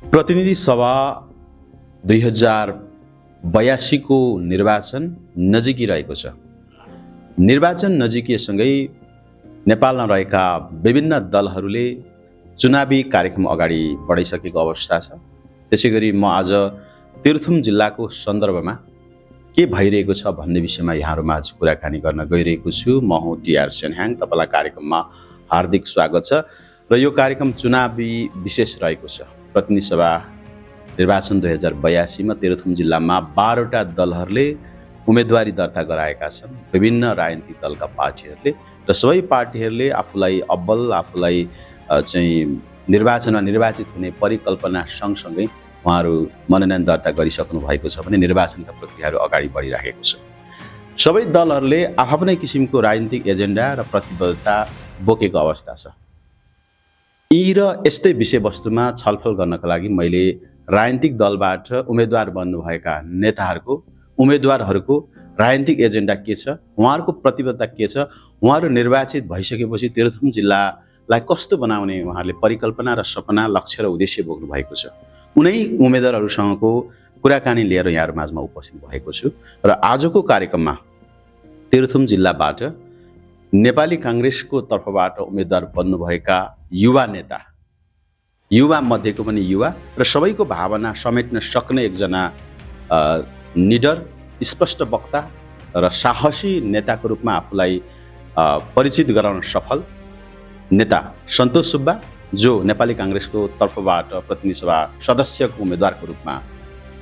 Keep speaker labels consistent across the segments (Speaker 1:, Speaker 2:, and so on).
Speaker 1: प्रतिनिधि सभा 2082 को निर्वाचन नजिकिरहेको छ। निर्वाचन नजिकिएसँगै नेपालमा रहेका विभिन्न दलहरूले चुनावी कार्यक्रम अगाडि बढाइसकेको अवस्था छ। त्यसैगरी म आज तीर्थुम जिल्लाको सन्दर्भमा के भइरहेको छ भन्ने विषयमा यहाँहरूमा आज कुराकानी गर्न गइरहेको छु। म हुँ टिआर सेनहाङ। तपाईँलाई कार्यक्रममा हार्दिक स्वागत छ र यो कार्यक्रम चुनावी विशेष रहेको छ। प्रतिनिधि सभा निर्वाचन 2082 मा तीर्थुम जिल्लामा 12वटा दलहरूले उम्मेदवारी दर्ता गराएका छन्। विभिन्न राजनीतिक दलका पार्टीहरूले र सबै पार्टीहरूले आफूलाई चाहिँ निर्वाचनमा निर्वाचित हुने परिकल्पना सँगसँगै उहाँहरू मनोनयन दर्ता गरिसक्नु भएको छ भने निर्वाचनका प्रक्रियाहरू अगाडि बढिरहेको छ। सबै दलहरूले आफ्नै किसिमको राजनीतिक एजेन्डा र प्रतिबद्धता बोकेको अवस्था छ। यी र यस्तै विषयवस्तुमा छलफल गर्नका लागि मैले राजनीतिक दलबाट उम्मेदवार बन्नुभएका उम्मेदवारहरूको राजनीतिक एजेन्डा के छ, उहाँहरूको प्रतिबद्धता के छ, उहाँहरू निर्वाचित भइसकेपछि तीर्थुम जिल्लालाई कस्तो बनाउने उहाँहरूले परिकल्पना र सपना, लक्ष्य र उद्देश्य बोक्नु भएको छ, उनै उम्मेदवारहरूसँगको कुराकानी लिएर यहाँहरू माझमा उपस्थित भएको छु। र आजको कार्यक्रममा तीर्थुम जिल्लाबाट नेपाली काङ्ग्रेसको तर्फबाट उम्मेदवार बन्नुभएका युवा नेता, युवा मध्येको पनि युवा र सबैको भावना समेट्न सक्ने एकजना निडर, स्पष्ट वक्ता र साहसी नेताको रूपमा आफूलाई परिचित गराउन सफल नेता सन्तोष सुब्बा, जो नेपाली काङ्ग्रेसको तर्फबाट प्रतिनिधि सभा सदस्यको उम्मेदवारको रूपमा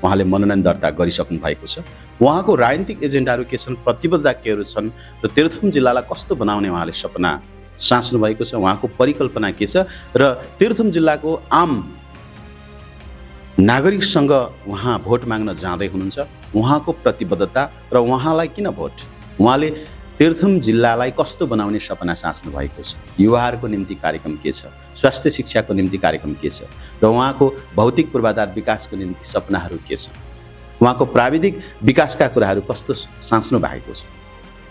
Speaker 1: उहाँले मनोनयन दर्ता गरिसक्नु भएको छ। उहाँको राजनीतिक एजेन्डाहरू के छन्, प्रतिबद्धता केहरू छन् र तीर्थुम जिल्लालाई कस्तो बनाउने उहाँले सपना साँच्नु भएको छ, उहाँको परिकल्पना के छ र तीर्थुम जिल्लाको आम नागरिकसँग उहाँ भोट माग्न जाँदै हुनुहुन्छ, उहाँको प्रतिबद्धता र उहाँलाई किन भोट, उहाँले तीर्थुम जिल्लालाई कस्तो बनाउने सपना साँच्नु भएको छ, युवाहरूको निम्ति कार्यक्रम के छ, स्वास्थ्य शिक्षाको निम्ति कार्यक्रम के छ र उहाँको भौतिक पूर्वाधार विकासको निम्ति सपनाहरू के छ, उहाँको प्राविधिक विकासका कुराहरू कस्तो साँच्नु भएको छ।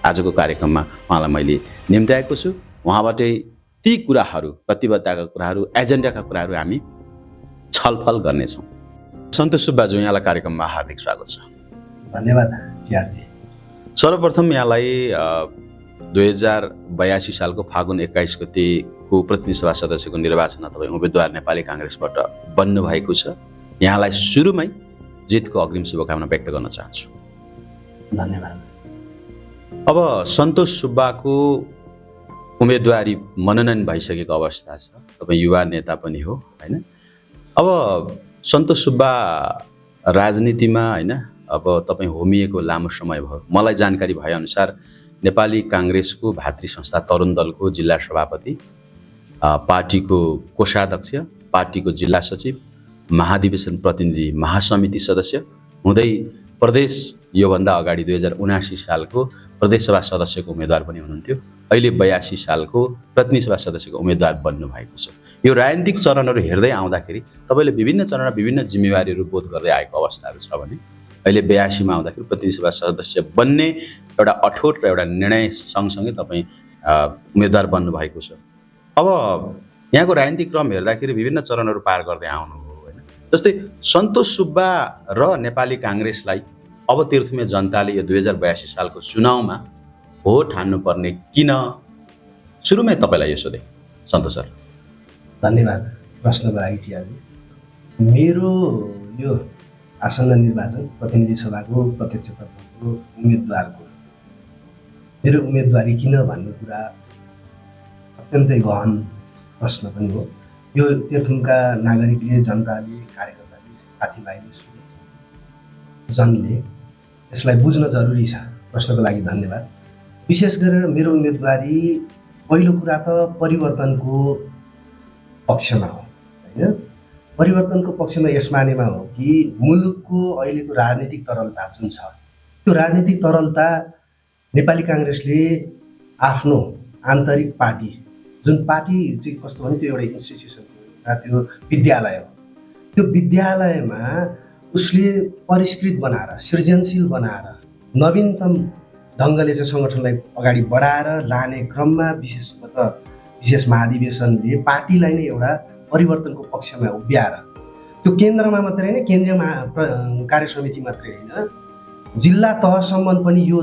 Speaker 1: आजको कार्यक्रममा उहाँलाई मैले निम्त्याएको छु। उहाँबाटै ती कुराहरू, प्रतिबद्धताका कुराहरू, एजेन्डाका कुराहरू हामी छलफल गर्नेछौँ। सन्तोष सुब्बाज्यू, यहाँलाई कार्यक्रममा हार्दिक स्वागत छ।
Speaker 2: धन्यवाद टिआरजी।
Speaker 1: सर्वप्रथम यहाँलाई 2082 सालको फागुन 21 गतेको प्रतिनिधि सभा सदस्यको निर्वाचनमा तपाईँ उम्मेदवार नेपाली काङ्ग्रेसबाट बन्नुभएको छ। यहाँलाई सुरुमै जितको अग्रिम शुभकामना व्यक्त गर्न चाहन्छु।
Speaker 2: धन्यवाद।
Speaker 1: अब सन्तोष सुब्बाको उम्मेदवारी मनोनयन भइसकेको अवस्था छ। तपाईँ युवा नेता पनि हो, होइन? अब सन्तोष सुब्बा राजनीतिमा, होइन, अब तपाईँ होमिएको लामो समय भयो। मलाई जानकारी भएअनुसार नेपाली काङ्ग्रेसको भातृ संस्था तरुण दलको जिल्ला सभापति, पार्टीको कोषाध्यक्ष, पार्टीको जिल्ला सचिव, महाधिवेशन प्रतिनिधि महासमिति सदस्य हुँदै प्रदेश, योभन्दा अगाडि 2079 सालको प्रदेश सभा सदस्यको उम्मेदवार पनि हुनुहुन्थ्यो। अहिले 82 सालको प्रतिनिधि सभा सदस्यको उम्मेदवार बन्नुभएको छ। यो राजनीतिक चरणहरू हेर्दै आउँदाखेरि तपाईँले विभिन्न चरणमा विभिन्न जिम्मेवारीहरू बोध गर्दै आएको अवस्थाहरू छ भने अहिले 82 मा आउँदाखेरि प्रतिनिधि सभा सदस्य बन्ने एउटा अठोट र एउटा निर्णय सँगसँगै तपाईँ उम्मेदवार बन्नुभएको छ। अब यहाँको राजनीतिक क्रम हेर्दाखेरि विभिन्न चरणहरू पार गर्दै आउनु हो, होइन? जस्तै सन्तोष सुब्बा र नेपाली काङ्ग्रेसलाई अब तीर्थुमे जनताले यो 2082 सालको चुनावमा भोट हान्नुपर्ने किन? सुरुमै तपाईँलाई यो सोधेँ सन्तोष सर।
Speaker 2: धन्यवाद प्रश्नको लागि टिआरजी। मेरो यो आसन्न निर्वाचन प्रतिनिधि सभाको प्रत्यक्षतर्फको उम्मेदवारको मेरो उम्मेदवारी किन भन्ने कुरा अत्यन्तै गहन प्रश्न पनि हो। यो तीर्थुमका नागरिकले, जनताले, कार्यकर्ताले, साथीभाइले, जनले यसलाई बुझ्न जरुरी छ। प्रश्नको लागि धन्यवाद। विशेष गरेर मेरो उम्मेदवारी पहिलो कुरा त परिवर्तनको पक्षमा हो, होइन? परिवर्तनको पक्षमा यस मानेमा हो कि मुलुकको अहिलेको राजनीतिक तरलता जुन छ, त्यो राजनीतिक तरलता नेपाली काङ्ग्रेसले आफ्नो आन्तरिक पार्टी, जुन पार्टी चाहिँ कस्तो भने त्यो एउटा इन्स्टिट्युसन हो, त्यो विद्यालय हो। त्यो विद्यालयमा उसले परिष्कृत बनाएर, सृजनशील बनाएर, नवीनतम ढङ्गले चाहिँ सङ्गठनलाई अगाडि बढाएर लाने क्रममा विशेष महाधिवेशनले पार्टीलाई नै एउटा परिवर्तनको पक्षमा उभ्याएर त्यो केन्द्रमा मात्रै होइन, केन्द्रीय कार्य समिति मात्रै होइन, जिल्ला तहसम्म पनि यो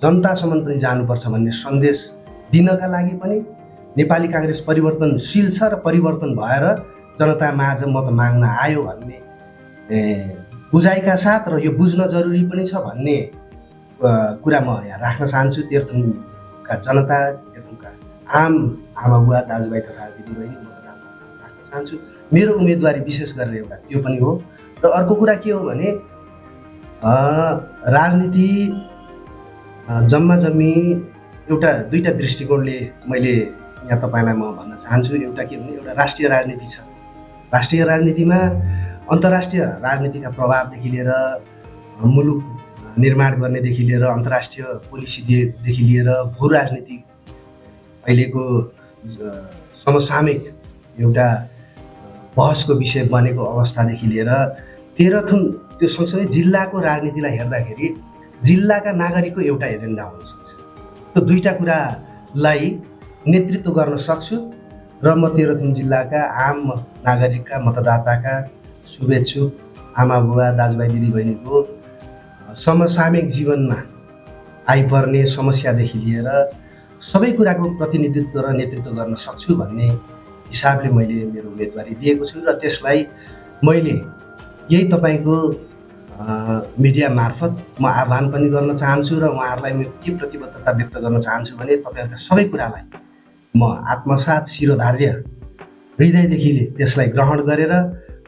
Speaker 2: जनतासम्म पनि जानुपर्छ भन्ने सन्देश दिनका लागि पनि नेपाली काङ्ग्रेस परिवर्तनशील छ र परिवर्तन भएर जनता माझ मत माग्न आयो भन्ने बुझाइका साथ र यो बुझ्न जरुरी पनि छ भन्ने कुरा म यहाँ राख्न चाहन्छु। तेह्रथुमका जनता, तेह्रथुमका आम आमा बुवा दाजुभाइ तथा दिदीबहिनी म राख्न चाहन्छु। मेरो उम्मेदवारी विशेष गरेर एउटा त्यो पनि हो। र अर्को कुरा के हो भने राजनीति जम्मा जम्मी एउटा दुईटा दृष्टिकोणले मैले यहाँ तपाईँलाई म भन्न चाहन्छु। एउटा के भने एउटा राष्ट्रिय राजनीति छ। राष्ट्रिय राजनीतिमा अन्तर्राष्ट्रिय राजनीतिका प्रभावदेखि लिएर मुलुक निर्माण गर्नेदेखि लिएर अन्तर्राष्ट्रिय पोलिसीदेखि लिएर भू राजनीति अहिलेको समसामयिक एउटा बहसको विषय बनेको अवस्थादेखि लिएर तेह्रथुम त्यो सँगसँगै जिल्लाको राजनीतिलाई हेर्दाखेरि जिल्लाका नागरिकको एउटा एजेन्डा हुनसक्छ। त्यो दुईटा कुरालाई नेतृत्व गर्न सक्छु र म तेह्रथुम जिल्लाका आम नागरिकका, मतदाताका, शुभेच्छुक आमा बुवा दाजुभाइ दिदीबहिनीको समसामयिक जीवनमा आइपर्ने समस्यादेखि लिएर सबै कुराको प्रतिनिधित्व र नेतृत्व गर्न सक्छु भन्ने हिसाबले मैले मेरो उम्मेदवारी दिएको छु। र त्यसलाई मैले यही तपाईँको मिडिया मार्फत म आह्वान पनि गर्न चाहन्छु र उहाँहरूलाई म के प्रतिबद्धता व्यक्त गर्न चाहन्छु भने तपाईँहरूका सबै कुरालाई म आत्मसात, शिरोधार्य, हृदयदेखि त्यसलाई ग्रहण गरेर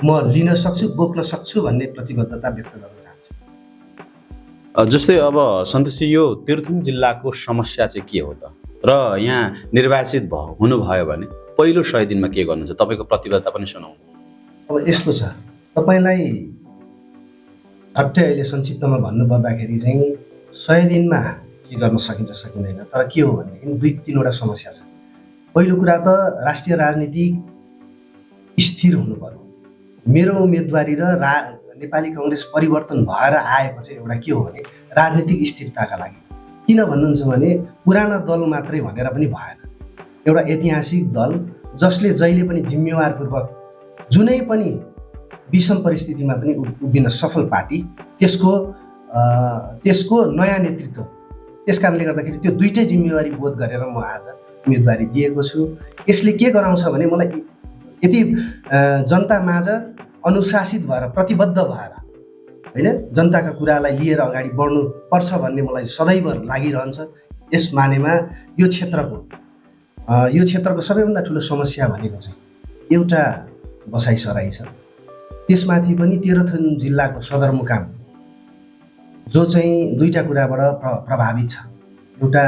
Speaker 2: म लिन सक्छु, बोक्न सक्छु भन्ने प्रतिबद्धता व्यक्त गर्न चाहन्छु।
Speaker 1: जस्तै अब सन्तोषजी, यो तेह्रथुम जिल्लाको समस्या चाहिँ के हो त? र यहाँ निर्वाचित हुनुभयो भने पहिलो 100 दिनमा के गर्नुहुन्छ? तपाईँको प्रतिबद्धता पनि सुनाउनु।
Speaker 2: अब यस्तो छ, तपाईँलाई झट्टै अहिले संक्षिप्तमा भन्नुपर्दाखेरि चाहिँ 100 दिनमा के गर्न सकिन्छ सकिँदैन। तर के हो भनेदेखि 2-3वटा समस्या छ। पहिलो कुरा त राष्ट्रिय राजनीति स्थिर हुनु पर्यो। मेरो उम्मेदवारी र नेपाली काङ्ग्रेस परिवर्तन भएर आएको चाहिँ एउटा के हो भने राजनीतिक स्थिरताका लागि। किन भन्नुहुन्छ भने पुराना दल मात्रै भनेर पनि भएन। एउटा ऐतिहासिक दल जसले जहिले पनि जिम्मेवारपूर्वक जुनै पनि विषम परिस्थितिमा पनि उभिन सफल पार्टी, त्यसको नयाँ नेतृत्व। त्यस कारणले गर्दाखेरि त्यो दुईटै जिम्मेवारी बोध गरेर म आज उम्मेदवारी दिएको छु। यसले के गराउँछ भने मलाई यति जनता माझ अनुशासित भएर, प्रतिबद्ध भएर, होइन, जनताका कुरालाई लिएर अगाडि बढ्नु पर्छ भन्ने मलाई सदैव लागिरहन्छ। यस मानेमा यो क्षेत्रको सबैभन्दा ठुलो समस्या भनेको चाहिँ एउटा बसाइसराई छ। त्यसमाथि पनि तेह्रथुम जिल्लाको सदरमुकाम जो चाहिँ दुईटा कुराबाट प्रभावित छ। एउटा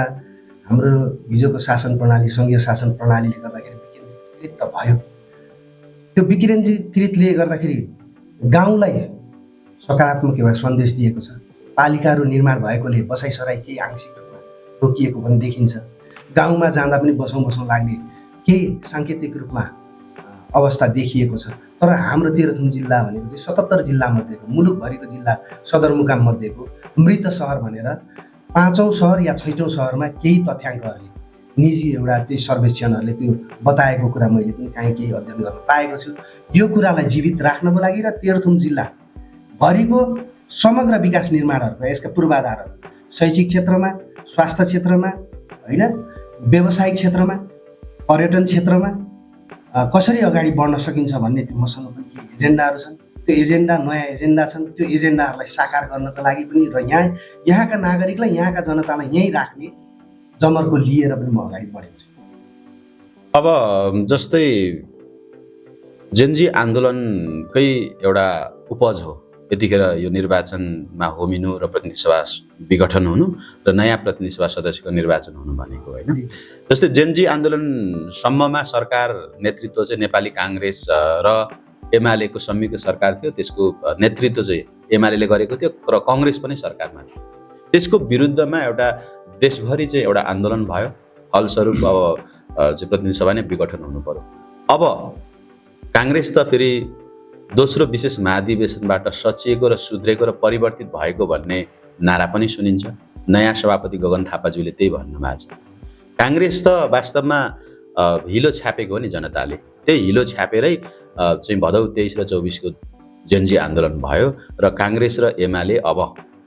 Speaker 2: हाम्रो हिजोको शासन प्रणाली, सङ्घीय शासन प्रणालीले गर्दाखेरि विकेन्द्रीकृत त भयो। त्यो विकेन्द्रीकृतले गर्दाखेरि गाउँलाई सकारात्मक एउटा सन्देश दिएको छ। पालिकाहरू निर्माण भएकोले बसाइसराई केही आंशिक रूपमा रोकिएको पनि देखिन्छ। गाउँमा जाँदा पनि बसौँ लाग्ने केही साङ्केतिक रूपमा अवस्था देखिएको छ। तर हाम्रो तेह्रथुम जिल्ला भनेको चाहिँ 77 जिल्लामध्येको, मुलुकभरिको जिल्ला सदरमुकाम मध्येको मृत सहर भनेर 5औं सहर या 6औं सहरमा केही तथ्याङ्कहरूले, निजी एउटा चाहिँ सर्वेक्षणहरूले त्यो बताएको कुरा मैले पनि केही अध्ययन गर्न पाएको छु। यो कुरालाई जीवित राख्नको लागि र तेह्रथुम जिल्ला भरिको समग्र विकास निर्माणहरू, यसका पूर्वाधारहरू शैक्षिक क्षेत्रमा, स्वास्थ्य क्षेत्रमा, होइन, व्यावसायिक क्षेत्रमा, पर्यटन क्षेत्रमा कसरी अगाडि बढ्न सकिन्छ भन्ने मसँग पनि केही एजेन्डाहरू छन्। त्यो एजेन्डा नयाँ एजेन्डा छन्। त्यो एजेन्डाहरूलाई साकार गर्नको लागि पनि र यहाँका नागरिकलाई, यहाँका जनतालाई यहीँ राख्ने जमर्को लिएर पनि म अगाडि बढेको छु।
Speaker 1: अब जस्तै जेनजी आन्दोलनकै एउटा उपज हो यतिखेर यो निर्वाचनमा होमिनु र प्रतिनिधि सभा विघटन हुनु र नयाँ प्रतिनिधि सभा सदस्यको निर्वाचन हुनु भनेको, होइन? जस्तै जेनजी आन्दोलनसम्ममा सरकार नेतृत्व चाहिँ नेपाली काङ्ग्रेस र एमालेको संयुक्त सरकार थियो। त्यसको नेतृत्व चाहिँ एमाले गरेको थियो र काङ्ग्रेस पनि सरकारमा थियो। त्यसको विरुद्धमा एउटा देशभरि चाहिँ एउटा आन्दोलन भयो। फलस्वरूप अब चाहिँ प्रतिनिधि सभा नै विघटन हुनु पर्यो। अब काङ्ग्रेस त फेरि दोस्रो विशेष महाधिवेशनबाट सचिएको र सुध्रेको र परिवर्तित भएको भन्ने नारा पनि सुनिन्छ। नयाँ सभापति गगन थापाज्यूले त्यही भन्नुभएको छ। काङ्ग्रेस त वास्तवमा हिलो छ्यापेको हो नि जनताले। त्यही हिलो छ्यापेरै चाहिँ भदौ 23 र 24 को जेनजी आन्दोलन भयो र काङ्ग्रेस र एमाले अब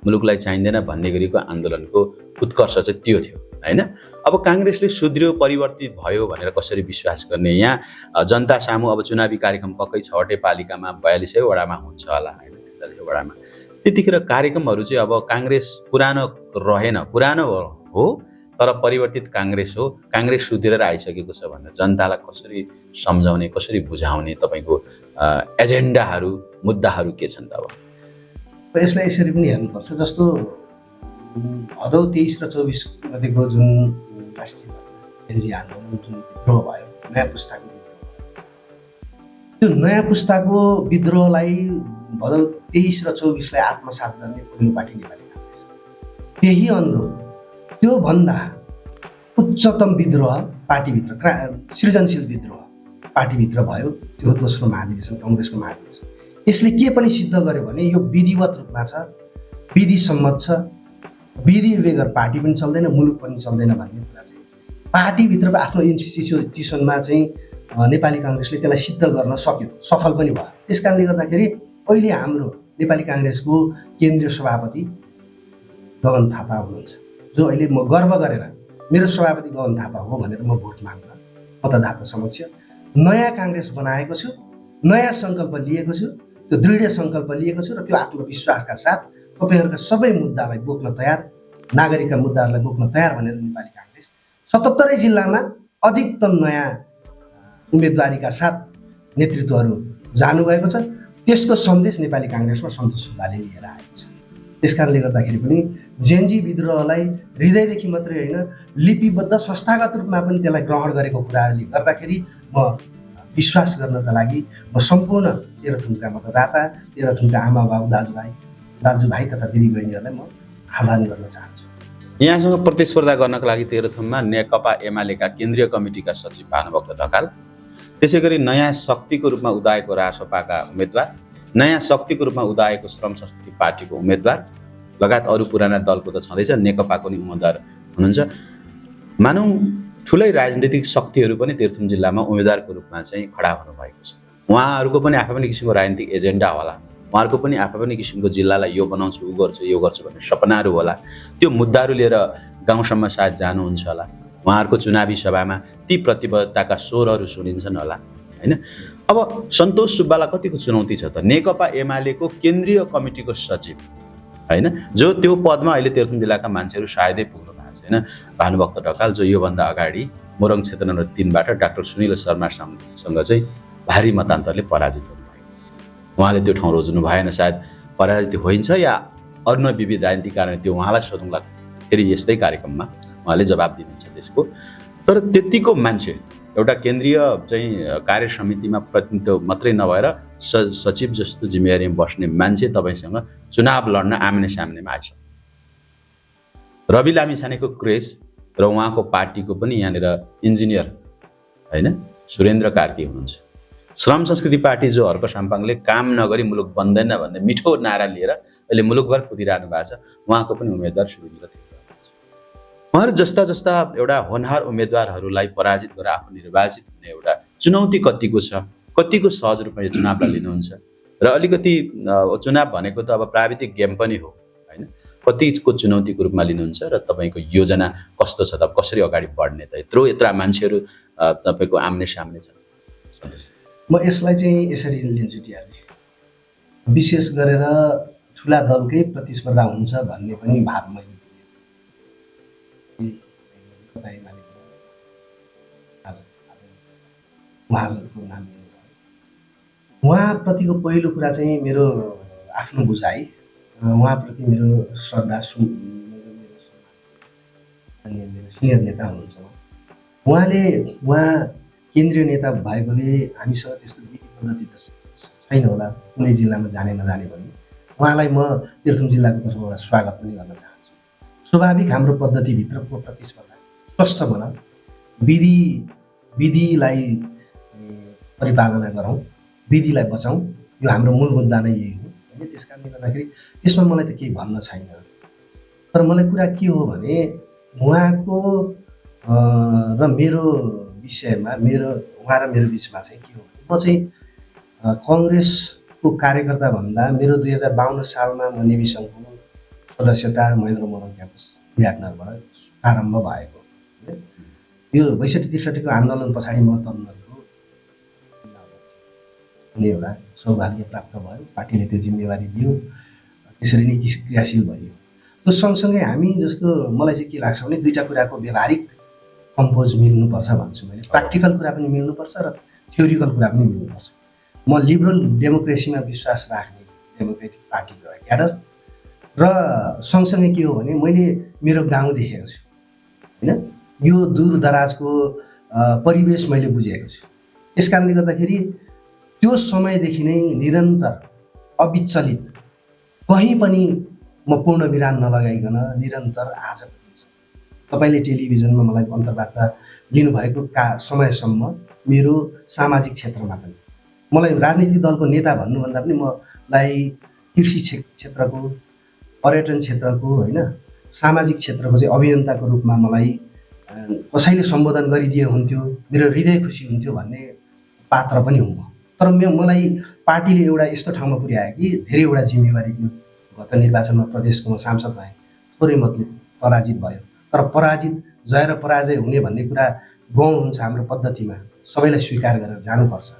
Speaker 1: मुलुकलाई चाहिँदैन भन्ने गरीको आन्दोलनको उत्कर्ष चाहिँ त्यो थियो हैन। अब काङ्ग्रेसले सुध्रियो परिवर्तित भयो भनेर कसरी विश्वास गर्ने? यहाँ जनता सामु अब चुनावी कार्यक्रम पक्कै 6वटै पालिकामा 42 वडामा हुन्छ होला हैन, 43 वडामा। त्यतिखेर कार्यक्रमहरू चाहिँ अब काङ्ग्रेस पुरानो रहेन, पुरानो हो तर परिवर्तित काङ्ग्रेस हो, काङ्ग्रेस सुध्रेर आइसकेको छ भनेर जनतालाई कसरी सम्झाउने, कसरी बुझाउने? तपाईँको एजेन्डाहरू मुद्दाहरू के छन् त?
Speaker 2: अब यसलाई यसरी पनि हेर्नुपर्छ, जस्तो भदौ 23 र 24 गतिको जुन राष्ट्रिय जेनजी आन्दोलन जुन विद्रोह भयो, नयाँ पुस्ताको विद्रोह, त्यो नयाँ पुस्ताको विद्रोहलाई भदौ 23 र 24लाई आत्मसात गर्ने पहिलो पार्टी नेपाली काङ्ग्रेस। त्यही अनुरूप त्योभन्दा उच्चतम विद्रोह पार्टीभित्र, सृजनशील विद्रोह पार्टीभित्र भयो, त्यो दोस्रो महाधिवेशन, कङ्ग्रेसको महाधिवेशन। यसले के पनि सिद्ध गर्यो भने यो विधिवत रूपमा छ, विधि सम्मत छ, विधि बेगर पार्टी पनि चल्दैन, मुलुक पनि चल्दैन भन्ने कुरा चाहिँ पार्टीभित्रको आफ्नो इन्स्टिट्युसनमा चाहिँ नेपाली काङ्ग्रेसले त्यसलाई सिद्ध गर्न सक्यो, सफल पनि भयो। त्यस कारणले गर्दाखेरि अहिले हाम्रो नेपाली काङ्ग्रेसको केन्द्रीय सभापति गगन थापा हुनुहुन्छ, जो अहिले म गर्व गरेर मेरो सभापति गगन थापा हो भनेर म भोट माग्न मतदाता समक्ष नयाँ काङ्ग्रेस बनाएको छु, नयाँ सङ्कल्प लिएको छु, त्यो दृढ सङ्कल्प लिएको छु र त्यो आत्मविश्वासका साथ तपाईँहरूका सबै मुद्दालाई बोक्न तयार, नागरिकका मुद्दाहरूलाई बोक्न तयार भनेर नेपाली काङ्ग्रेस 77 जिल्लामा अधिकतम नयाँ उम्मेदवारीका साथ नेतृत्वहरू जानुभएको छ। त्यसको सन्देश नेपाली काङ्ग्रेसमा सन्तोष सुब्बाले लिएर आएको छ। त्यस कारणले गर्दाखेरि पनि जेनजी विद्रोहलाई हृदयदेखि मात्रै होइन, लिपिबद्ध संस्थागत रूपमा पनि त्यसलाई ग्रहण गरेको कुराहरूले गर्दाखेरि म विश्वास गर्नका लागि म सम्पूर्ण तेह्रथुमका मतदाता, तेह्रथुमका आमा बाबु, दाजुभाइ तथा दिदीबहिनीहरूलाई म आह्वान गर्न चाहन्छु।
Speaker 1: यहाँसँग प्रतिस्पर्धा गर्नका लागि तेह्रथुममा नेकपा एमालेका केन्द्रीय कमिटीका सचिव भानुभक्त ढकाल, त्यसै गरी नयाँ शक्तिको रूपमा उदाएको रासपाका उम्मेदवार, नयाँ शक्तिको रूपमा उदाएको श्रम संस्कृति पार्टीको उम्मेदवार लगायत अरू पुराना दलको त छँदैछ, नेकपाको नि उम्मेदवार हुनुहुन्छ। मानौँ ठुलै राजनीतिक शक्तिहरू पनि तेह्रथुम जिल्लामा उम्मेदवारको रूपमा चाहिँ खडा हुनुभएको छ। उहाँहरूको पनि आफ्नै किसिमको राजनीतिक एजेन्डा होला, उहाँहरूको पनि आफ्नै किसिमको जिल्लालाई यो बनाउँछु, ऊ गर्छु, यो गर्छु भन्ने सपनाहरू होला। त्यो मुद्दाहरू लिएर गाउँसम्म सायद जानुहुन्छ होला, उहाँहरूको चुनावी सभामा ती प्रतिबद्धताका स्वरहरू सुनिन्छन् होला हैन। अब सन्तोष सुब्बालाई कतिको चुनौती छ त? नेकपा एमालेको केन्द्रीय कमिटीको सचिव हैन, जो त्यो पदमा अहिले तेह्रथुम जिल्लाका मान्छेहरू सायदै पुग्नु भएको छैन। भानुभक्त ढकाल जो योभन्दा अगाडि मोरङ क्षेत्र नम्बर 3 बाट डाक्टर सुनिल शर्मासँग चाहिँ भारी मतान्तरले पराजित हुनुभयो। उहाँले त्यो ठाउँ रोज्नु भएन, सायद पराजित होइन्छ या अरू नै विविध राजनीतिक कारण त्यो उहाँलाई सोधौँला फेरि यस्तै कार्यक्रममा उहाँले जवाब दिनुहुन्छ त्यसको। तर त्यतिको मान्छे एउटा केन्द्रीय चाहिँ कार्य समितिमा प्रतिनिधित्व मात्रै नभएर सचिव जस्तो जिम्मेवारीमा बस्ने मान्छे तपाईँसँग चुनाव लड्न आम्ने सामनेमा आइसक्यो। रवि लामिछानेको क्रेज र उहाँको पार्टीको पनि यहाँनिर इन्जिनियर हैन सुरेन्द्र कार्की हुनुहुन्छ। श्रम संस्कृति पार्टी जो हर्क साम्पाङले काम नगरी मुलुक बन्दैन भन्ने मिठो नारा लिएर अहिले मुलुकभर कुदिरहनु भएको छ, उहाँको पनि उम्मेदवार सुरेन्द्र थियो। उहाँहरू जस्ता जस्ता एउटा होनहार उम्मेदवारहरूलाई पराजित गरेर आफू निर्वाचित हुने एउटा चुनौती कतिको छ, कतिको सहज रूपमा यो चुनावलाई लिनुहुन्छ? र अलिकति चुनाव भनेको त अब प्राविधिक गेम पनि हो हैन, कतिको चुनौतीको रूपमा लिनुहुन्छ र तपाईँको योजना कस्तो छ त? कसरी अगाडि बढ्ने त? यत्रा मान्छेहरू तपाईँको आम्ने सामने छन्।
Speaker 2: म यसलाई चाहिँ यसरी लिन्छु टिआरले, विशेष गरेर ठुला दलकै प्रतिस्पर्धा हुन्छ भन्ने पनि भाव मैले उहाँहरूको नाम उहाँप्रतिको पहिलो कुरा चाहिँ मेरो आफ्नो बुझाइ, उहाँप्रति मेरो श्रद्धा, मेरो सिनियर नेता हुनुहुन्छ। उहाँ केन्द्रीय नेता भएकोले हामीसँग त्यस्तो विधि पद्धति त छैन होला कुनै जिल्लामा जाने नजाने भन्ने, उहाँलाई म तेह्रथुम जिल्लाको तर्फबाट स्वागत पनि गर्न चाहन्छु। स्वाभाविक हाम्रो पद्धतिभित्रको प्रतिस्पर्धा स्वस्थ बनाऊ, विधिलाई परिपालना गरौँ, विधिलाई बचाउँ, यो हाम्रो मूल मुद्दा नै यही हो होइन। त्यस कारणले गर्दाखेरि यसमा मलाई त केही भन्न छैन, तर मलाई कुरा के हो भने उहाँको र मेरो विषयमा, उहाँ र मेरो बिचमा चाहिँ के हो भने म चाहिँ कङ्ग्रेसको कार्यकर्ता भन्दा मेरो 2052 सालमा म नेभी सङ्घको सदस्यता महेन्द्र मोहन क्याम्पस विराटनगरबाट प्रारम्भ भएको होइन। यो 62-63 आन्दोलन पछाडि म तरुणहरूको हुने एउटा सौभाग्य प्राप्त भयो। पार्टीले त्यो जिम्मेवारी दियो, त्यसरी नै क्रियाशील भयो। त्यो सँगसँगै हामी जस्तो मलाई चाहिँ के लाग्छ भने दुईवटा कुराको व्यवहारिक कम्पोज मिल्नुपर्छ भन्छु मैले। प्र्याक्टिकल कुरा पनि मिल्नुपर्छ र थ्योरिकल कुरा पनि मिल्नुपर्छ। म लिबरल डेमोक्रेसीमा विश्वास राख्ने डेमोक्रेटिक पार्टीको क्याडर र सँगसँगै के हो भने मैले मेरो गाउँ देखेको छु होइन, यो दूरदराजको परिवेश मैले बुझेको छु। त्यस कारणले गर्दाखेरि त्यो समयदेखि नै निरन्तर अविचलित कहीँ पनि म पूर्ण विराम नलगाइकन निरन्तर आज तपाईँले टेलिभिजनमा मलाई अन्तर्वार्ता लिनुभएको समयसम्म मेरो सामाजिक क्षेत्रमा पनि मलाई राजनीतिक दलको नेता भन्नुभन्दा पनि मलाई कृषि क्षेत्रको, पर्यटन क्षेत्रको होइन, सामाजिक क्षेत्रको चाहिँ अभियन्ताको रूपमा मलाई कसैले सम्बोधन गरिदिए हुन्थ्यो, मेरो हृदय खुसी हुन्थ्यो भन्ने पात्र पनि हुँ। तर मलाई पार्टीले एउटा यस्तो ठाउँमा पुर्यायो कि धेरैवटा जिम्मेवारी दियो। गत निर्वाचनमा प्रदेशको म सांसद भएँ, थोरै मतले पराजित भयो। तर पराजित, जय र पराजय हुने भन्ने कुरा गौण हुन्छ हाम्रो पद्धतिमा, सबैलाई स्वीकार गरेर जानुपर्छ।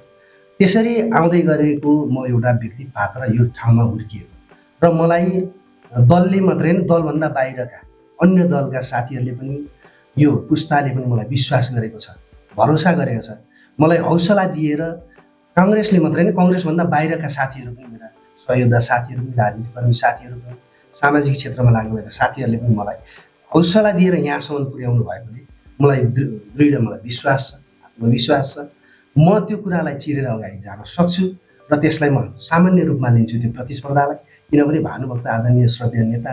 Speaker 2: त्यसरी आउँदै गरेको म एउटा व्यक्ति पात्र यो ठाउँमा हुर्किएको र मलाई दलले मात्रै होइन, दलभन्दा बाहिरका अन्य दलका साथीहरूले पनि, यो पुस्ताले पनि मलाई विश्वास गरेको छ, भरोसा गरेको छ। मलाई हौसला दिएर काङ्ग्रेसले मात्रै होइन, कङ्ग्रेसभन्दा बाहिरका साथीहरू पनि, मेरा सहयोद्धा साथीहरू पनि, राजनीतिकर्मी साथीहरू पनि, सामाजिक क्षेत्रमा लाग्नुभएका साथीहरूले पनि मलाई हौसला दिएर यहाँसम्म पुर्याउनु भएकोले मलाई दृढ मलाई विश्वास छ, आत्मविश्वास छ। म त्यो कुरालाई चिरेर अगाडि जान सक्छु र त्यसलाई म सामान्य रूपमा लिन्छु त्यो प्रतिस्पर्धालाई। किनभने भानुभक्त आदरणीय श्रद्धेय नेता,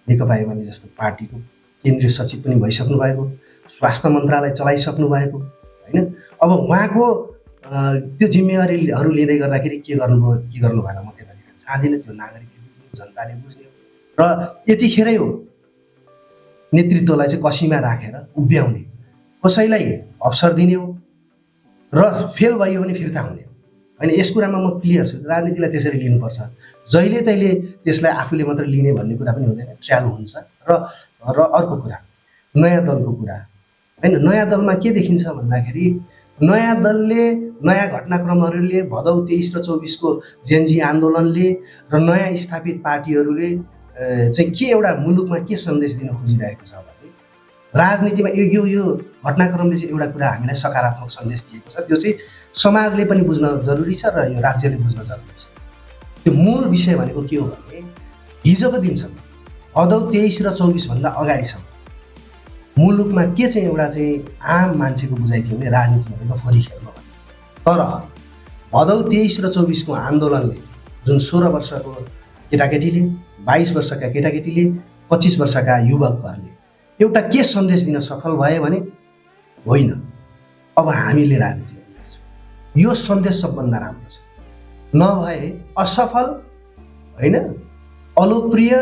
Speaker 2: नेकपा एमाले जस्तो पार्टीको केन्द्रीय सचिव पनि भइसक्नु भएको, स्वास्थ्य मन्त्रालय चलाइसक्नु भएको होइन। अब उहाँको त्यो जिम्मेवारीहरू लिँदै गर्दाखेरि के गर्नुभयो के गर्नु भएन म त्यतातिर जाँदिनँ। त्यो नागरिकले, जनताले बुझ्ने हो र यतिखेरै हो नेतृत्वलाई चाहिँ कसीमा राखेर उभ्याउने, कसैलाई अवसर दिने हो र फेल भयो भने फिर्ता हुने होइन। यस कुरामा म क्लियर छु। राजनीतिलाई त्यसरी लिनुपर्छ, जहिले तहिले त्यसलाई आफूले मात्र लिने भन्ने कुरा पनि हुँदैन, ट्र्याल हुन्छ। र अर्को कुरा नयाँ दलको कुरा होइन। नयाँ दलमा के देखिन्छ भन्दाखेरि नयाँ दलले, नयाँ घटनाक्रमहरूले, भदौ 23 र 24 को जेनजी आन्दोलनले र नयाँ स्थापित पार्टीहरूले चाहिँ के एउटा मुलुकमा के सन्देश दिन खोजिरहेको छ भने राजनीतिमा यो घटनाक्रमले चाहिँ एउटा कुरा हामीलाई सकारात्मक सन्देश दिएको छ। त्यो चाहिँ समाजले पनि बुझ्न जरुरी छ र यो राज्यले बुझ्न जरुरी छ। त्यो मूल विषय भनेको के हो भने हिजोको दिनसम्म, भदौ 23 र 24 भन्दा अगाडिसम्म मुलुकमा के चाहिँ एउटा चाहिँ आम मान्छेको बुझाइ थियो भने राजनीति भनेको फोरी खेल्नु भन्ने। तर भदौ 23 र 24 को आन्दोलनले जुन 16 वर्षको केटाकेटीले, 22 वर्षका केटाकेटीले, 25 वर्षका युवकहरूले एउटा के सन्देश दिन सफल भए भने होइन, अब हामीले राजनीति गर्छौँ, यो सन्देश सबभन्दा राम्रो छ। नभए असफल होइन, अलोकप्रिय,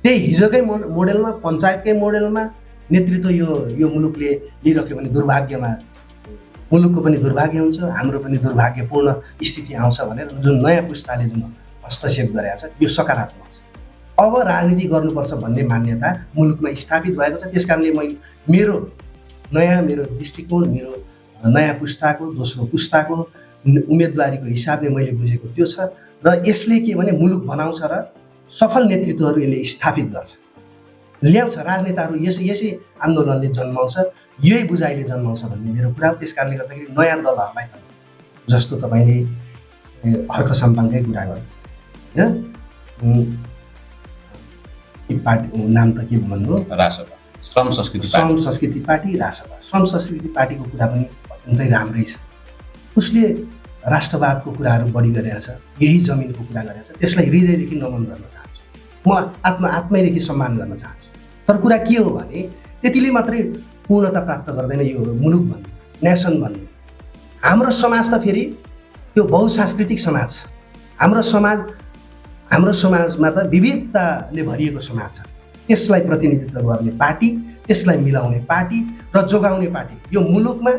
Speaker 2: त्यही हिजोकै मोडेलमा, पञ्चायतकै मोडेलमा नेतृत्व यो मुलुकले लिइरह्यो भने दुर्भाग्यमा मुलुकको पनि दुर्भाग्य हुन्छ, हाम्रो पनि दुर्भाग्यपूर्ण स्थिति आउँछ भनेर जुन नयाँ पुस्ताले जुन हस्तक्षेप गरेको छ यो सकारात्मक छ। अब राजनीति गर्नुपर्छ भन्ने मान्यता मुलुकमा स्थापित भएको छ। त्यस कारणले मेरो दृष्टिकोण, मेरो नयाँ पुस्ताको, दोस्रो पुस्ताको उम्मेदवारीको हिसाबले मैले बुझेको त्यो छ। र यसले के भने मुलुक बनाउँछ र सफल नेतृत्वहरू यसले स्थापित गर्छ, ल्याउँछ। राजनेताहरू यसै आन्दोलनले जन्माउँछ, यही बुझाइले जन्माउँछ भन्ने मेरो कुरा हो। त्यस कारणले गर्दाखेरि नयाँ दलहरूलाई जस्तो तपाईँले हर्क साम्पाङकै कुरा गर्नु होइन, पार्टी नाम त के भन्नु,
Speaker 1: रासपा, श्रम संस्कृति
Speaker 2: पार्टी, रासपा। श्रम संस्कृति पार्टीको कुरा पनि अत्यन्तै राम्रै छ। उसले राष्ट्रवादको कुराहरू बढी गरेको छ, यही जमिनको कुरा गरेको छ। त्यसलाई हृदयदेखि नमन गर्न चाहन्छु, म आत्मैदेखि सम्मान गर्न चाहन्छु। तर कुरा के हो भने त्यतिले मात्रै पूर्णता प्राप्त गर्दैन यो मुलुक भन्ने, नेसन भन्ने। हाम्रो समाज त फेरि त्यो बहुसांस्कृतिक समाज छ। हाम्रो समाजमा त विविधताले भरिएको समाज छ। त्यसलाई प्रतिनिधित्व गर्ने पार्टी, त्यसलाई मिलाउने पार्टी र जोगाउने पार्टी। यो मुलुकमा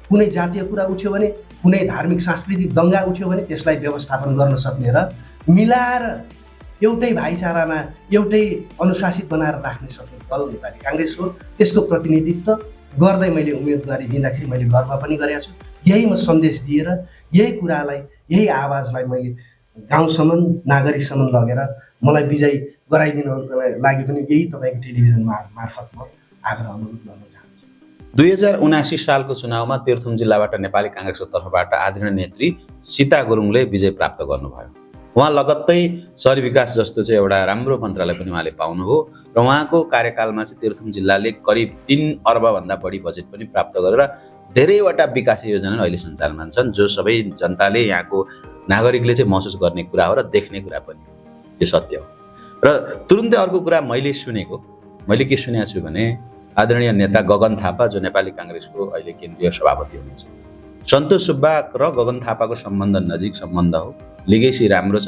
Speaker 2: कुनै जातीय कुरा उठ्यो भने कुनै धार्मिक सांस्कृतिक दङ्गा उठ्यो भने त्यसलाई व्यवस्थापन गर्न सक्ने र मिलाएर एउटै भाइचारामा एउटै अनुशासित बनाएर राख्न सक्ने दल नेपाली काङ्ग्रेस हो। त्यसको प्रतिनिधित्व गर्दै मैले उम्मेदवारी दिँदाखेरि मैले गर्व पनि गरेको छु। यही म सन्देश दिएर यही कुरालाई यही आवाजलाई मैले गाउँसम्म नागरिकसम्म लगेर मलाई विजयी गराइदिनुको लागि पनि यही तपाईँको टेलिभिजन मार्फत म आग्रह अनुरोध गर्न चाहन्छु।
Speaker 1: 2079 सालको चुनावमा तेह्रथुम जिल्लाबाट नेपाली काङ्ग्रेसको तर्फबाट आदरणीय नेत्री सीता गुरुङले विजय प्राप्त गर्नुभयो। उहाँ लगत्तै शहरी विकास जस्तो चाहिँ एउटा राम्रो मन्त्रालय पनि उहाँले पाउनुभयो र उहाँको कार्यकालमा चाहिँ तेह्रथुम जिल्लाले करिब 3 अर्बभन्दा बढी बजेट पनि प्राप्त गरेर धेरैवटा विकास योजना अहिले सञ्चालनमा छन्, जो सबै जनताले यहाँको नागरिकले चाहिँ महसुस गर्ने कुरा हो र देख्ने कुरा पनि हो। यो सत्य हो। र तुरुन्तै अर्को कुरा मैले के सुनेको छु भने आदरणीय नेता गगन थापा, जो नेपाली काङ्ग्रेसको अहिले केन्द्रीय सभापति हुनुहुन्छ, सन्तोष सुब्बा र गगन थापाको सम्बन्ध नजिक सम्बन्ध हो, लिगेसी राम्रो छ।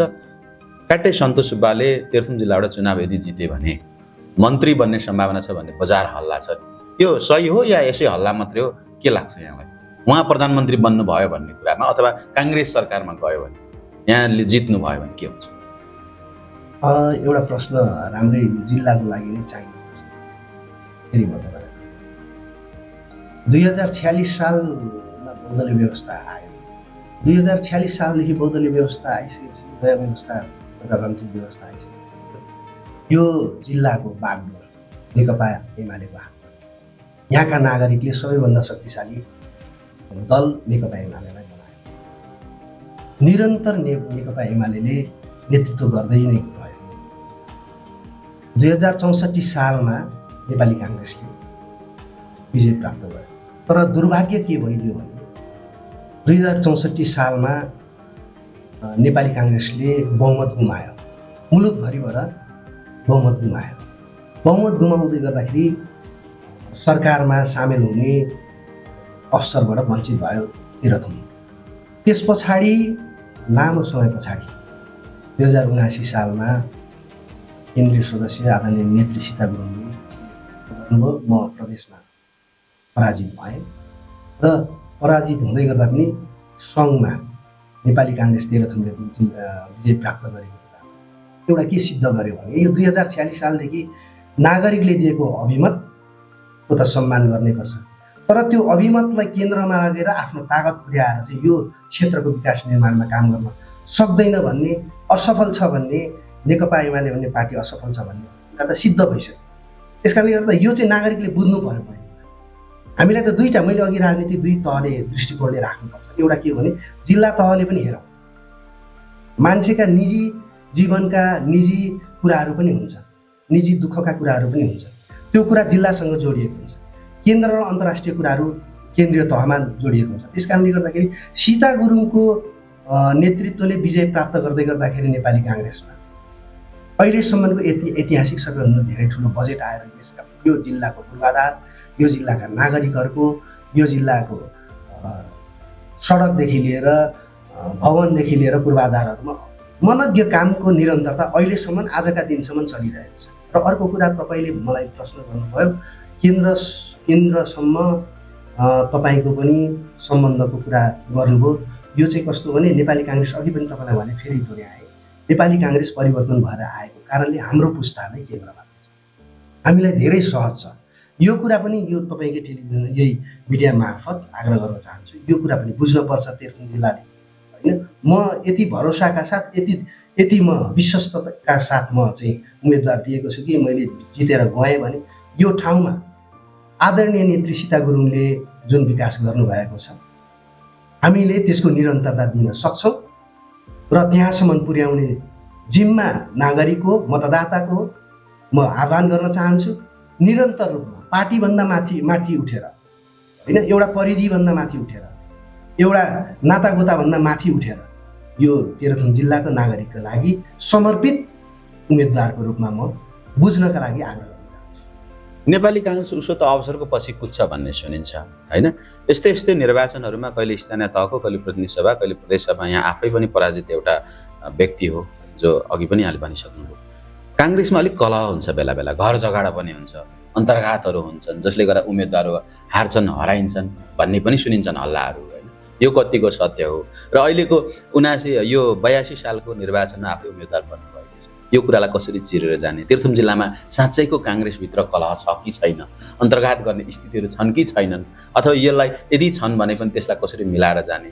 Speaker 1: ट्याट्टै सन्तोष सुब्बाले तेह्रथुम जिल्लाबाट चुनाव यदि जिते भने मन्त्री बन्ने सम्भावना छ भन्ने बजार हल्ला छ। यो सही हो या यसै हल्ला मात्रै हो? के लाग्छ यहाँलाई? उहाँ प्रधानमन्त्री बन्नुभयो भन्ने कुरामा अथवा काङ्ग्रेस सरकारमा गयो भने यहाँले जित्नुभयो भने के हुन्छ?
Speaker 2: एउटा प्रश्न राम्रै जिल्लाको लागि नै चाहिने। फेरि म तपाईँलाई 2046 सालमा बहुदलीय व्यवस्था आयो। 2046 सालदेखि बहुदलीय व्यवस्था आइसकेपछि नयाँ व्यवस्था प्रजातान्त्रिक व्यवस्था आइसकेपछि यो जिल्लाको बागडोर नेकपा एमालेको हातमा। यहाँका नागरिकले सबैभन्दा शक्तिशाली दल नेकपा एमालेलाई बनायो। निरन्तर नेकपा एमाले नेतृत्व गर्दै नै गयो। 2064 सालमा नेपाली काङ्ग्रेसले विजय प्राप्त गर्यो। तर दुर्भाग्य के भइदियो भने 2064 सालमा नेपाली काङ्ग्रेसले बहुमत गुमायो। मुलुकभरिबाट बहुमत गुमायो। बहुमत गुमाउँदै गर्दाखेरि सरकारमा सामेल हुने अवसरबाट वञ्चित भयो तेह्रथुम। त्यस पछाडि लामो समय पछाडि 2079 सालमा केन्द्रीय सदस्य आदरणीय नेत्री सीता गुरुङले भन्नुभयो म प्रदेशमा पराजित भएँ र पराजित हुँदै गर्दा पनि सङ्घमा नेपाली काङ्ग्रेस तेह्रथुमले विजय प्राप्त गरेको कुरा एउटा के सिद्ध गर्यो भने यो 2046 सालदेखि नागरिकले दिएको अभिमतको त सम्मान गर्नै पर्छ। तर त्यो अभिमतलाई केन्द्रमा लगेर आफ्नो तागत पुर्याएर चाहिँ यो क्षेत्रको विकास निर्माणमा काम गर्न सक्दैन भन्ने, असफल छ भन्ने, नेकपा एमाले भन्ने पार्टी असफल छ भन्ने कुरा त सिद्ध भइसक्यो। त्यस कारणले गर्दा यो चाहिँ नागरिकले बुझ्नु पर्यो। हामीलाई त दुईवटा, मैले अघि राजनीति दुई तहले दृष्टिकोणले राख्नुपर्छ। एउटा के भने जिल्ला तहले पनि हेरौँ, मान्छेका निजी जीवनका निजी कुराहरू पनि हुन्छ, निजी दुःखका कुराहरू पनि हुन्छ। त्यो कुरा जिल्लासँग जोडिएको हुन्छ। केन्द्र र अन्तर्राष्ट्रिय कुराहरू केन्द्रीय तहमा जोडिएको हुन्छ। त्यस कारणले गर्दाखेरि सीता गुरुङको नेतृत्वले विजय प्राप्त गर्दै गर्दाखेरि नेपाली काङ्ग्रेसमा अहिलेसम्मको ऐतिहासिक सबैभन्दा धेरै ठुलो बजेट आएर यो जिल्लाको पूर्वाधार, यो जिल्लाका नागरिकहरूको, यो जिल्लाको सडकदेखि लिएर भवनदेखि लिएर पूर्वाधारहरूमा मनज्ञ कामको निरन्तरता अहिलेसम्म आजका दिनसम्म चलिरहेको छ। र अर्को कुरा तपाईँले मलाई प्रश्न गर्नुभयो केन्द्रसम्म तपाईँको पनि सम्बन्धको कुरा गर्नुभयो। यो चाहिँ कस्तो भने नेपाली काङ्ग्रेस अघि पनि तपाईँलाई भने फेरि दोहोऱ्याएँ, नेपाली काङ्ग्रेस परिवर्तन भएर आएको कारणले हाम्रो पुस्ता नै केन्द्रमा छ। हामीलाई धेरै सहज छ। यो कुरा पनि यो तपाईँको टेलिभिजन यही मिडिया मार्फत आग्रह गर्न चाहन्छु। यो कुरा पनि बुझ्नुपर्छ तेह्रथुम जिल्लाले, होइन? म यति भरोसाका साथ यति म विश्वस्तका साथ म चाहिँ उम्मेदवार दिएको छु कि मैले जितेर गएँ भने यो ठाउँमा आदरणीय नेत्री सीता गुरुङले जुन विकास गर्नुभएको छ हामीले त्यसको निरन्तरता दिन सक्छौँ र त्यहाँसम्म पुर्याउने जिम्मा नागरिकको, मतदाताको म आह्वान गर्न चाहन्छु। निरन्तर रूपमा पार्टीभन्दा माथि उठेर, होइन, एउटा परिधिभन्दा माथि उठेर, एउटा नातागोताभन्दा माथि उठेर यो तेह्रथुम जिल्लाको नागरिकका लागि समर्पित उम्मेदवारको रूपमा म बुझ्नका लागि आग्रह गर्न चाहन्छु।
Speaker 1: नेपाली काङ्ग्रेस उसो त अवसरको पछि कुद्छ भन्ने सुनिन्छ, होइन? यस्तै निर्वाचनहरूमा कहिले स्थानीय तहको, कहिले प्रतिनिधि सभा, कहिले प्रदेश सभा यहाँ आफै पनि पराजित एउटा व्यक्ति हो, जो अघि पनि यहाँले भनिसक्नुभयो। काङ्ग्रेसमा अलिक कलह हुन्छ, बेला बेला घर झगडा पनि हुन्छ, अन्तर्घातहरू हुन्छन्, जसले गर्दा उम्मेदवारहरू हार्छन्, हराइन्छन् भन्ने पनि सुनिन्छन् हल्लाहरू, होइन? यो कतिको सत्य हो र अहिलेको 82 सालको निर्वाचनमा आफै उम्मेदवार बन्नुभएको छ, यो कुरालाई कसरी चिरेर जाने? तीर्थम जिल्लामा साँच्चैको काङ्ग्रेसभित्र कलह छ कि छैन, अन्तर्घात गर्ने स्थितिहरू छन् कि छैनन्, अथवा यसलाई यदि छन् भने पनि त्यसलाई कसरी मिलाएर जाने,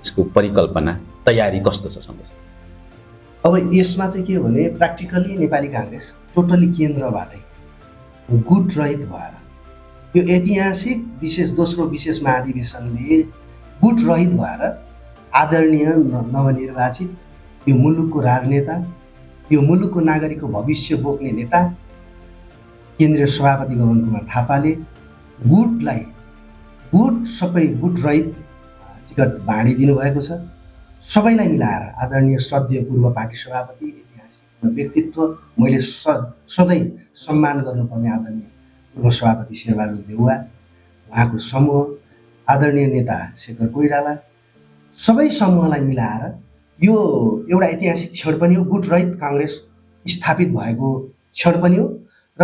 Speaker 1: यसको परिकल्पना तयारी कस्तो छ सन्तोष?
Speaker 2: अब यसमा चाहिँ के हो भने प्र्याक्टिकली नेपाली काङ्ग्रेस टोटली केन्द्रबाटै गुट रहित भएर यो ऐतिहासिक दोस्रो विशेष महाधिवेशनले गुट रहित भएर आदरणीय नवनिर्वाचित यो मुलुकको राजनेता, यो मुलुकको नागरिकको भविष्य बोक्ने नेता केन्द्रीय सभापति गगन कुमार थापाले सबै गुट रहित टिकट बाँडिदिनु भएको छ। सबैलाई मिलाएर आदरणीय श्रद्धेय पूर्व पार्टी सभापति, ऐतिहासिक व्यक्तित्व, मैले सधैँ सम्मान गर्नुपर्ने आदरणीय पूर्व सभापति शेरबहादुर देउवा, उहाँको समूह, आदरणीय नेता शेखर कोइराला, सबै समूहलाई मिलाएर यो एउटा ऐतिहासिक क्षण पनि हो, गुट रहित काङ्ग्रेस स्थापित भएको क्षण पनि हो। र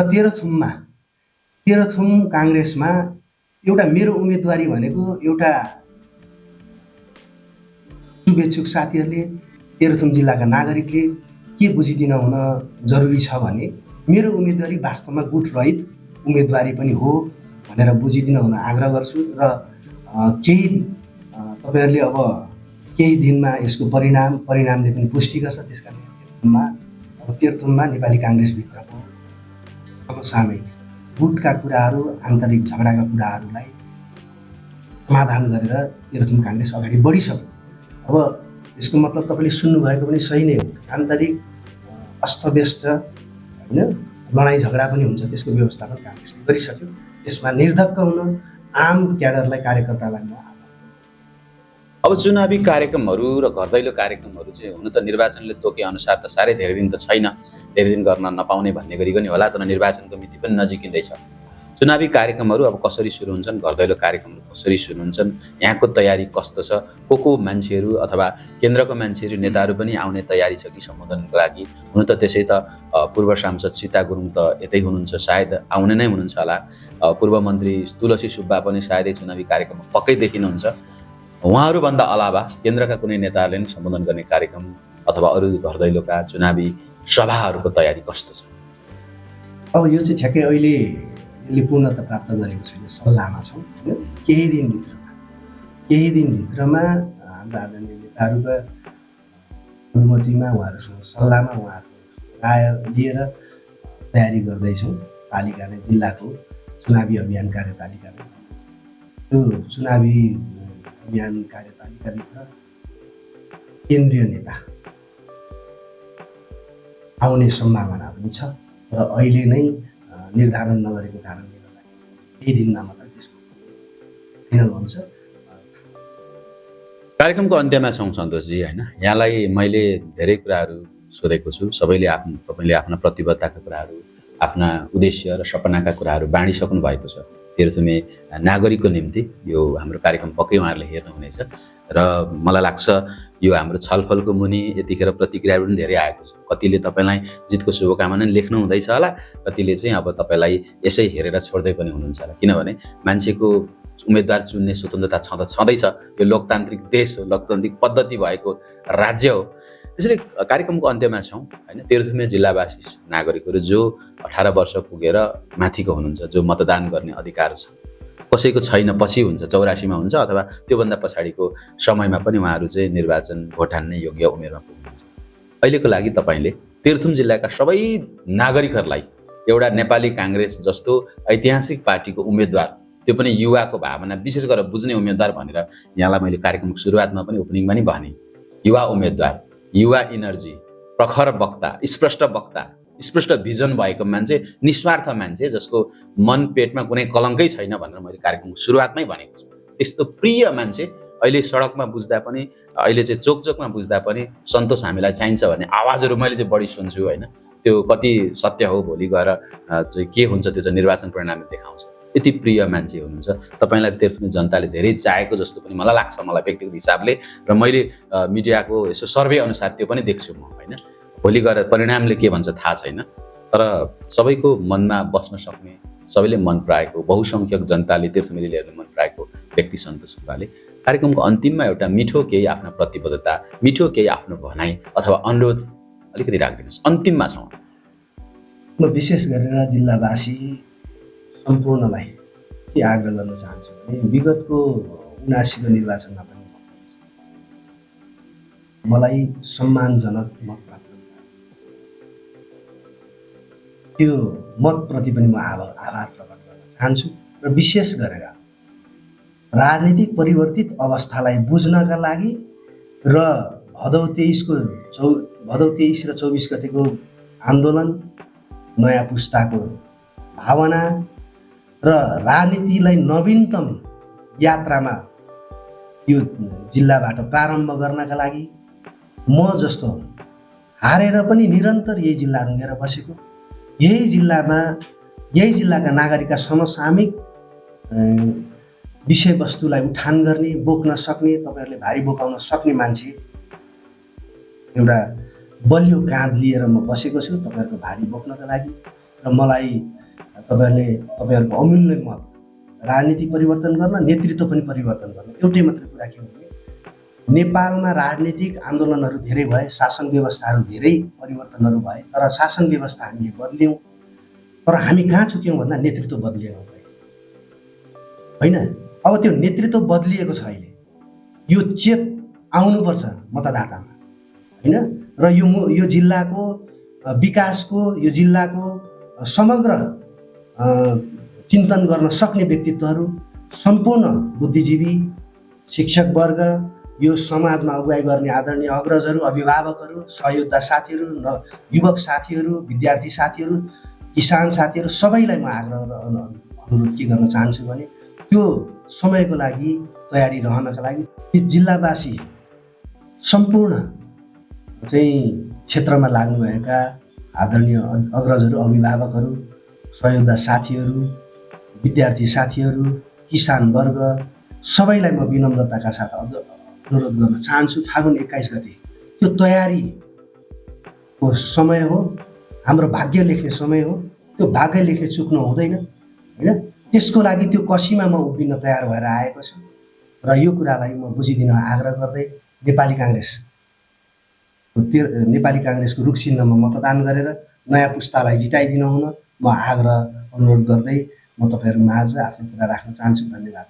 Speaker 2: तेह्रथुम काङ्ग्रेसमा एउटा मेरो उम्मेदवारी भनेको एउटा शुभेच्छुक साथीहरूले, तेह्रथुम जिल्लाका नागरिकले के बुझिदिन हुन जरुरी छ भने मेरो उम्मेदवारी वास्तवमा गुट रहित उम्मेदवारी पनि हो भनेर बुझिदिन हुन आग्रह गर्छु। र तपाईँहरूले अब केही दिनमा यसको परिणामले पनि पुष्टि गर्छ। त्यस कारण तेह्रथुममा नेपाली काङ्ग्रेसभित्रको समसामयिक गुटका कुराहरू, आन्तरिक झगडाका कुराहरूलाई समाधान गरेर तेह्रथुम काङ्ग्रेस अगाडि बढिसक्यो। अब यसको मतलब तपाईँले सुन्नुभएको पनि सही नै हो, आन्तरिक अस्तव्यस्त होइन लडाइँ झगडा पनि हुन्छ, त्यसको व्यवस्थापन काङ्ग्रेसले गरिसक्यो। त्यसमा निर्धक्क हुन आम क्याडरलाई, कार्यकर्तालाई म
Speaker 1: अब चुनावी कार्यक्रमहरू र घरदैलो कार्यक्रमहरू चाहिँ हुन त निर्वाचनले तोके अनुसार त साह्रै धेरै दिन त छैन, धेरै दिन गर्न नपाउने भन्ने गरिकन होला, तर निर्वाचनको मिति पनि नजिकिँदैछ। चुनावी कार्यक्रमहरू अब कसरी सुरु हुन्छन्, घरदैलो कार्यक्रमहरू कसरी सुरु हुन्छन्, यहाँको तयारी कस्तो छ, को मान्छेहरू अथवा केन्द्रको मान्छेहरू, नेताहरू पनि आउने तयारी छ कि सम्बोधनको लागि? हुन त त्यसै त पूर्व सांसद सीता गुरुङ त यतै हुनुहुन्छ, सायद आउने नै हुनुहुन्छ होला। पूर्व मन्त्री तुलसी सुब्बा पनि सायदै चुनावी कार्यक्रममा पक्कै देखिनुहुन्छ। उहाँहरूभन्दा अलावा केन्द्रका कुनै नेताहरूले नै सम्बोधन गर्ने कार्यक्रम अथवा अरू घरदैलोका चुनावी सभाहरूको तयारी कस्तो छ?
Speaker 2: अब यो चाहिँ ठ्याक्कै अहिले यसले पूर्णता प्राप्त गरेको छैन, सल्लाहमा छौँ। केही दिनभित्रमा हाम्रा आदरणीय नेताहरूका अनुमतिमा, उहाँहरूसँग सल्लाहमा, उहाँहरूको राय लिएर तयारी गर्दैछौँ। तालिका नै जिल्लाको चुनावी अभियान कार्यतालिका, त्यो चुनावी अभियान कार्यतालिकाभित्र केन्द्रीय नेता आउने सम्भावना पनि छ। र अहिले नै निर्धारण नगरेको कारणले गर्दा केही दिनमा मात्र त्यसको फाइनल हुन्छ।
Speaker 1: कार्यक्रमको अन्त्यमा छौँ सन्तोषजी, होइन? यहाँलाई मैले धेरै कुराहरू सोधेको छु, तपाईँले आफ्ना प्रतिबद्धताका कुराहरू, आफ्ना उद्देश्य र सपनाका कुराहरू बाँडिसक्नु भएको छ। तेह्रथुमे नागरिकको निम्ति यो हाम्रो कार्यक्रम पक्कै उहाँहरूले हेर्नुहुनेछ र मलाई लाग्छ यो हाम्रो छलफलको मुनि यतिखेर प्रतिक्रियाहरू पनि धेरै आएको छ। कतिले तपाईँलाई जितको शुभकामना लेख्नु हुँदैछ होला, कतिले चाहिँ अब तपाईँलाई यसै हेरेर छोड्दै पनि हुनुहुन्छ होला, किनभने मान्छेको उम्मेदवार चुन्ने स्वतन्त्रता छँदैछ। यो लोकतान्त्रिक देश हो, लोकतान्त्रिक पद्धति भएको राज्य हो। त्यसैले कार्यक्रमको अन्त्यमा छौँ, होइन? तेह्रथुमे जिल्लावासी नागरिकहरू जो 18 वर्ष पुगेर माथिको हुनुहुन्छ, जो मतदान गर्ने अधिकार छ, कसैको छैन, पछि हुन्छ, 84मा हुन्छ अथवा त्योभन्दा पछाडिको समयमा पनि उहाँहरू चाहिँ निर्वाचन भोट हान्ने योग्य उमेरमा पुग्नुहुन्छ। अहिलेको लागि तपाईँले तेह्रथुम जिल्लाका सबै नागरिकहरूलाई एउटा नेपाली काङ्ग्रेस जस्तो ऐतिहासिक पार्टीको उम्मेदवार, त्यो पनि युवाको भावना विशेष गरेर बुझ्ने उम्मेदवार भनेर यहाँलाई मैले कार्यक्रमको सुरुवातमा पनि ओपनिङमा नि भने, युवा उम्मेदवार, युवा इनर्जी, प्रखर वक्ता, स्पष्ट भिजन भएको मान्छे, निस्वार्थ मान्छे जसको मन पेटमा कुनै कलङ्कै छैन भनेर मैले कार्यक्रमको सुरुवातमै भनेको छु। त्यस्तो प्रिय मान्छे अहिले सडकमा बुझ्दा पनि, अहिले चाहिँ चोकमा बुझ्दा पनि सन्तोष हामीलाई चाहिन्छ भन्ने आवाजहरू मैले चाहिँ बढी सुन्छु, होइन? त्यो कति सत्य हो भोलि गएर चाहिँ के हुन्छ त्यो चाहिँ निर्वाचन परिणामले देखाउँछ। यति प्रिय मान्छे हुनुहुन्छ, तपाईँलाई तेह्रथुमे जनताले धेरै चाहेको जस्तो पनि मलाई लाग्छ, मलाई व्यक्तिगत हिसाबले। र मैले मिडियाको यसो सर्वे अनुसार त्यो पनि देख्छु म, होइन? भोलि गएर परिणामले के भन्छ थाहा छैन, तर सबैको मनमा बस्न सक्ने, सबैले मन पराएको, बहुसङ्ख्यक जनताले तेह्रथुमेलीहरूले मन पराएको व्यक्ति सन्तोष सुब्बाले कार्यक्रमको अन्तिममा एउटा मिठो केही आफ्नो प्रतिबद्धता, मिठो केही आफ्नो भनाइ अथवा अनुरोध अलिकति राखिदिनुहोस्। अन्तिममा छौँ।
Speaker 2: म विशेष गरेर जिल्लावासी सम्पूर्णलाई के आग्रह गर्न चाहन्छु भने विगतको 79 को निर्वाचनमा पनि मलाई सम्मानजनक मत प्राप्त भयो। त्यो मतप्रति पनि म आभार प्रकट गर्न चाहन्छु र विशेष गरेर राजनीतिक परिवर्तित अवस्थालाई बुझ्नका लागि र भदौ 23 र 24 गतेको आन्दोलन, नयाँ पुस्ताको भावना र राजनीतिलाई नवीनतम यात्रामा यो जिल्लाबाट प्रारम्भ गर्नका लागि म जस्तो हारेर पनि निरन्तर यही जिल्ला रुँगेर बसेको, यही जिल्लाका नागरिकका समसामयिक विषयवस्तुलाई उठान गर्ने, बोक्न सक्ने, तपाईँहरूले भारी बोकाउन सक्ने मान्छे एउटा बलियो काँध लिएर म बसेको छु तपाईँहरूको भारी बोक्नका लागि। र मलाई तपाईँहरूको अमूल्य मत राजनीति परिवर्तन गर्न, नेतृत्व पनि परिवर्तन गर्न। एउटै मात्रै कुरा के हो भने नेपालमा राजनीतिक आन्दोलनहरू धेरै भए, शासन व्यवस्थाहरू धेरै परिवर्तनहरू भए, तर शासन व्यवस्था हामीले बदल्यौँ। तर हामी कहाँ चुक्यौँ भन्दा नेतृत्व बदलिएन होइन। अब त्यो नेतृत्व बदलिएको छ। अहिले यो चेत आउनुपर्छ मतदातामा होइन। र यो जिल्लाको विकासको, यो जिल्लाको समग्र चिन्तन गर्न सक्ने व्यक्तित्वहरू, सम्पूर्ण बुद्धिजीवी, शिक्षकवर्ग, यो समाजमा अगुवाई गर्ने आदरणीय अग्रजहरू, अभिभावकहरू, सहयोद्धा साथीहरू, युवक साथीहरू, विद्यार्थी साथीहरू, किसान साथीहरू, सबैलाई म आग्रह र अनुरोध के गर्न चाहन्छु भने त्यो समयको लागि तयारी रहनका लागि जिल्लावासी सम्पूर्ण चाहिँ क्षेत्रमा लाग्नुभएका आदरणीय अग्रजहरू, अभिभावकहरू, सहयोद्धा साथीहरू, विद्यार्थी साथीहरू, किसान वर्ग सबैलाई म विनम्रताका साथ अनुरोध गर्न चाहन्छु। फागुन 21 गते त्यो तयारीको समय हो, हाम्रो भाग्य लेख्ने समय हो। त्यो भाग्य लेख्ने चुक्नु हुँदैन होइन। त्यसको लागि त्यो कसीमा म उभिन तयार भएर आएको छु र यो कुरालाई म बुझिदिन आग्रह गर्दै नेपाली काङ्ग्रेसको रुख चिन्हमा मतदान गरेर नयाँ पुस्तालाई जिताइदिनु हुन म आग्रह अनुरोध गर्दै म तपाईँहरू माझ आफ्नो कुरा राख्न चाहन्छु। धन्यवाद।